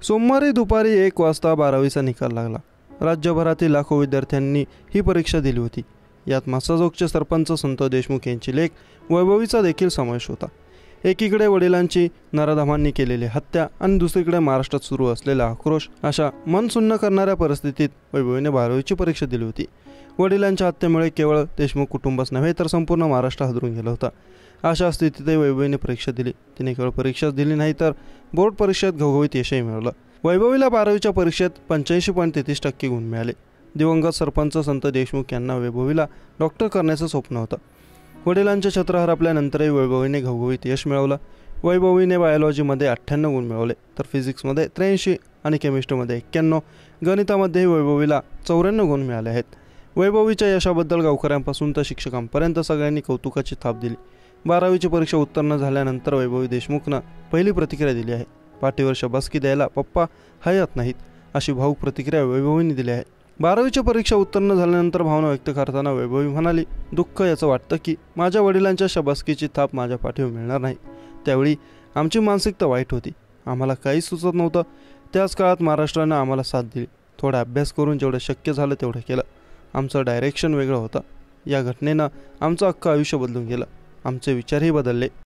सोमवारी दुपारी 1 वाजता 12वीचा निकाल लागला। राज्यभरातील लाखो विद्यार्थ्यांनी ही परीक्षा दिली होती। यात मासाजोगचे सरपंच संतोष देशमुख यांची लेक वैभवीचा देखील समावेश होता। एकीकडे वडिलांची नराधमांनी केलेली हत्या आणि दुसरीकडे महाराष्ट्रात सुरू असलेला आक्रोश, अशा मन सुन्न करणाऱ्या परिस्थितीत वैभवीने 12वीची परीक्षा दिली होती। वडिलांच्या हत्येमुळे केवळ देशमुख कुटुंबच नव्हे तर संपूर्ण महाराष्ट्र हादरून गेला होता। अशा स्थितीत वैभवीने परीक्षा दिली। तिने केवळ परीक्षाच दिली नाही तर बोर्ड परीक्षेत घवघवीत यशही मिळवलं। वैभवीला 12वीच्या परीक्षेत 85.33% गुण मिळाले। दिवंगत सरपंच संत देशमुख यांना वैभवीला डॉक्टर करण्याचं स्वप्न होतं। वडिलांचे छत्र हरपल्यानंतरही वैभवीने घवघवीत यश मिळवलं। वैभवीने बायोलॉजीमध्ये 98 गुण मिळवले, तर फिजिक्समध्ये 83 आणि केमिस्ट्रीमध्ये 91, गणितामध्येही वैभवीला 94 गुण मिळाले आहेत। वैभवीच्या यशाबद्दल गावकऱ्यांपासून तर शिक्षकांपर्यंत सगळ्यांनी कौतुकाची थाप दिली। 12वीची परीक्षा उत्तीर्ण झाल्यानंतर वैभवी देशमुखनं पहिली प्रतिक्रिया दिली आहे। पाठीवर शाबासकी द्यायला पप्पा हयात नाहीत, अशी भावूक प्रतिक्रिया वैभवीने दिली आहे। 12वीची परीक्षा उत्तीर्ण झाल्यानंतर भावना व्यक्त करताना वैभवी म्हणाली, दुःख याचं वाटतं की माझ्या वडिलांच्या शाबासकीची थाप माझ्या पाठीवर मिळणार नाही। त्यावेळी आमची मानसिकता वाईट होती, आम्हाला काहीच सुचत नव्हतं। त्याच काळात महाराष्ट्रानं आम्हाला साथ दिली। थोडा अभ्यास करून जेवढं शक्य झालं तेवढं केलं। आमचं डायरेक्शन वेगळं होतं। या घटनेनं आमचं अख्खं आयुष्य बदलून गेलं, आमचे विचारही बदलले।